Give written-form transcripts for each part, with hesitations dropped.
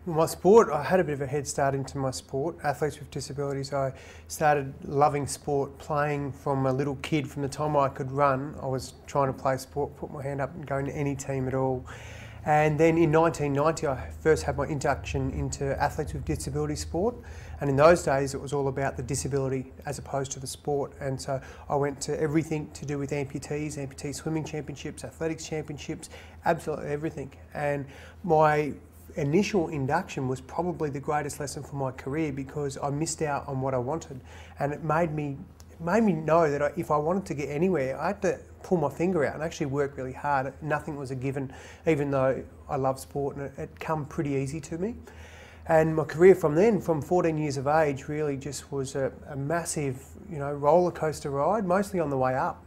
My sport, I had a bit of a head start into my sport. Athletes with disabilities, I started loving sport, playing from a little kid. From the time I could run, I was trying to play sport, put my hand up and go into any team at all. And then in 1990, I first had my induction into athletes with disability sport. And in those days, it was all about the disability as opposed to the sport. And so I went to everything to do with amputees, amputee swimming championships, athletics championships, absolutely everything. And my initial induction was probably the greatest lesson for my career because I missed out on what I wanted. And it made me know that if I wanted to get anywhere, I had to pull my finger out and actually work really hard. Nothing was a given, even though I love sport, and it come pretty easy to me. And my career from then, from 14 years of age, really just was a massive, roller coaster ride, mostly on the way up.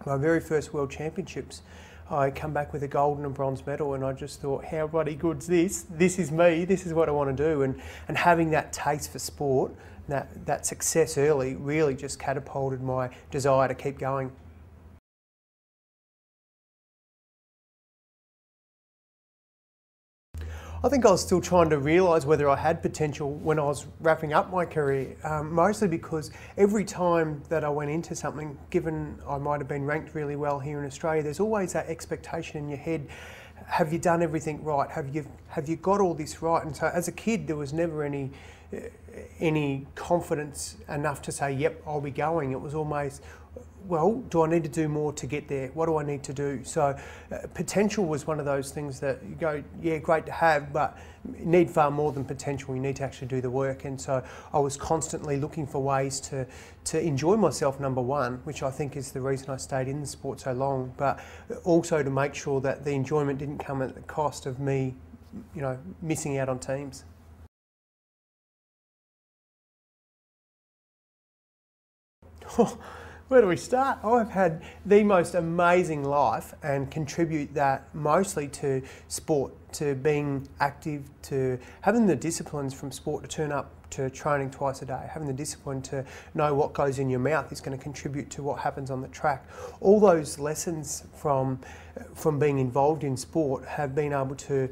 My very first World Championships, I come back with a gold and a bronze medal, and I just thought, how bloody good's this? This is me, this is what I want to do. And having that taste for sport, that success early, really just catapulted my desire to keep going. I think I was still trying to realise whether I had potential when I was wrapping up my career, mostly because every time that I went into something, given I might have been ranked really well here in Australia, there's always that expectation in your head, have you done everything right? Have you got all this right? And so as a kid, there was never any confidence enough to say, yep, I'll be going. It was almost, well, do I need to do more to get there? What do I need to do? So potential was one of those things that you go, yeah, great to have, but you need far more than potential. You need to actually do the work. And so I was constantly looking for ways to enjoy myself, number one, which I think is the reason I stayed in the sport so long, but also to make sure that the enjoyment didn't come at the cost of me, missing out on teams. Where do we start? I've had the most amazing life and contribute that mostly to sport, to being active, to having the disciplines from sport to turn up to training twice a day, having the discipline to know what goes in your mouth is going to contribute to what happens on the track. All those lessons from being involved in sport have been able to,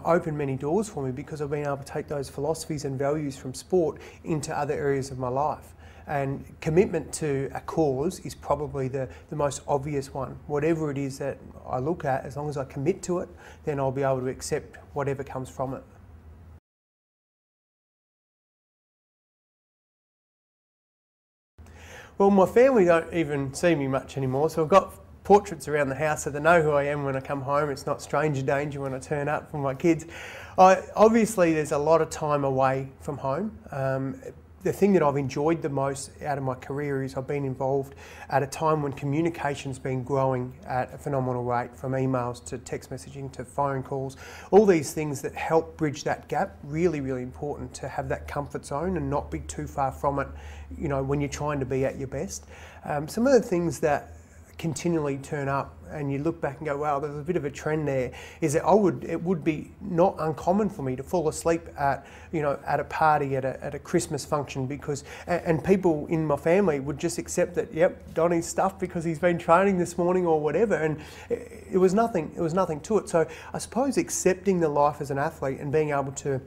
open many doors for me because I've been able to take those philosophies and values from sport into other areas of my life. And commitment to a cause is probably the most obvious one. Whatever it is that I look at, as long as I commit to it, then I'll be able to accept whatever comes from it. Well, my family don't even see me much anymore, so I've got portraits around the house so they know who I am when I come home. It's not stranger danger when I turn up for my kids. Obviously, there's a lot of time away from home. The thing that I've enjoyed the most out of my career is I've been involved at a time when communication's been growing at a phenomenal rate, from emails to text messaging to phone calls, all these things that help bridge that gap. Really, really important to have that comfort zone and not be too far from it, when you're trying to be at your best. Some of the things that continually turn up and you look back and go, wow, there's a bit of a trend there, is that it would be not uncommon for me to fall asleep at a party, at a Christmas function, because and people in my family would just accept that, yep, Donnie's stuffed because he's been training this morning or whatever, and it was nothing to it. So I suppose accepting the life as an athlete and being able to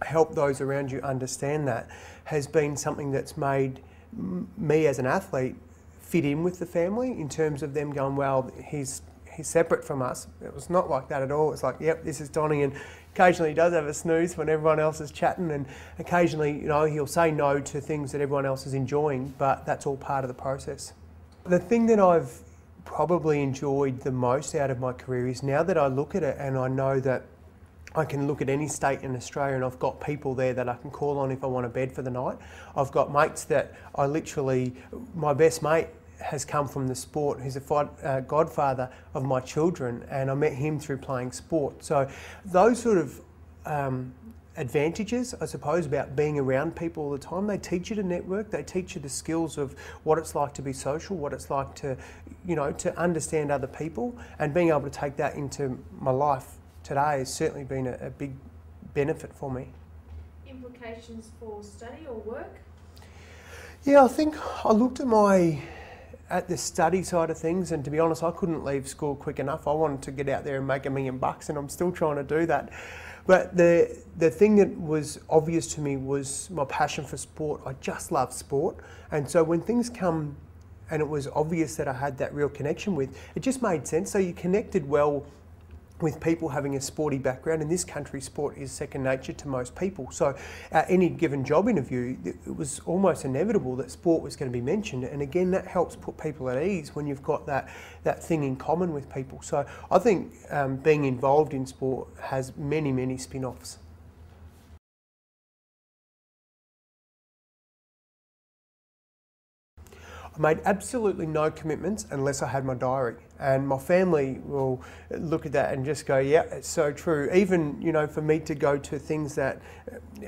help those around you understand that has been something that's made me as an athlete fit in with the family, in terms of them going, well, he's separate from us. It was not like that at all. It's like, yep, this is Donnie, and occasionally he does have a snooze when everyone else is chatting, and occasionally, he'll say no to things that everyone else is enjoying, but that's all part of the process. The thing that I've probably enjoyed the most out of my career is, now that I look at it and I know that I can look at any state in Australia and I've got people there that I can call on if I want a bed for the night. I've got mates that my best mate has come from the sport. He's a godfather of my children, and I met him through playing sport. So those sort of advantages, I suppose, about being around people all the time, they teach you to network, they teach you the skills of what it's like to be social, what it's like to, to understand other people, and being able to take that into my life today has certainly been a big benefit for me. Implications for study or work? Yeah, I think I looked at the study side of things, and to be honest, I couldn't leave school quick enough. I wanted to get out there and make $1 million, and I'm still trying to do that. But the thing that was obvious to me was my passion for sport. I just love sport. And so when things come and it was obvious that I had that real connection with, it just made sense. So you connected well with people having a sporty background. In this country, sport is second nature to most people. So at any given job interview, it was almost inevitable that sport was going to be mentioned. And again, that helps put people at ease when you've got that thing in common with people. So I think being involved in sport has many, many spin-offs. I made absolutely no commitments unless I had my diary, and my family will look at that and just go, yeah, it's so true. Even, you know, for me to go to things that,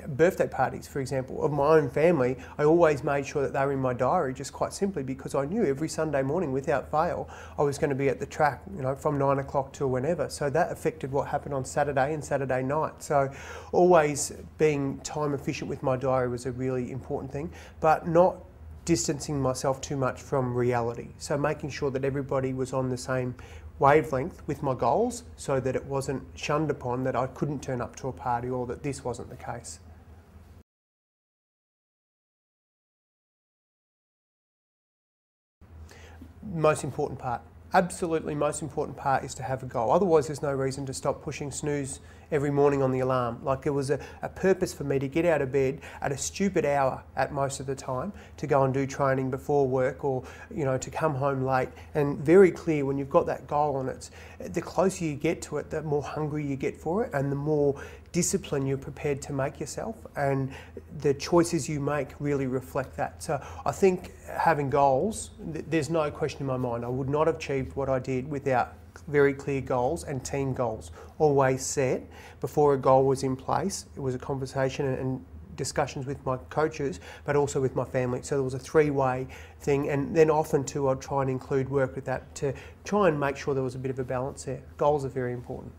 birthday parties, for example, of my own family, I always made sure that they were in my diary, just quite simply because I knew every Sunday morning, without fail, I was going to be at the track, you know, from 9 o'clock till whenever. So that affected what happened on Saturday and Saturday night. So always being time efficient with my diary was a really important thing, but not distancing myself too much from reality. So making sure that everybody was on the same wavelength with my goals so that it wasn't shunned upon that I couldn't turn up to a party or that this wasn't the case. Most important part. Absolutely most important part is to have a goal. Otherwise there's no reason to stop pushing snooze every morning on the alarm. Like there was a purpose for me to get out of bed at a stupid hour at most of the time to go and do training before work, or, you know, to come home late. And very clear when you've got that goal, and it's the closer you get to it, the more hungry you get for it and the more discipline you're prepared to make yourself, and the choices you make really reflect that. So I think having goals, there's no question in my mind, I would not have achieved what I did without very clear goals and team goals always set before a goal was in place. It was a conversation and discussions with my coaches, but also with my family. So there was a three-way thing, and then often too I'd try and include work with that to try and make sure there was a bit of a balance there. Goals are very important.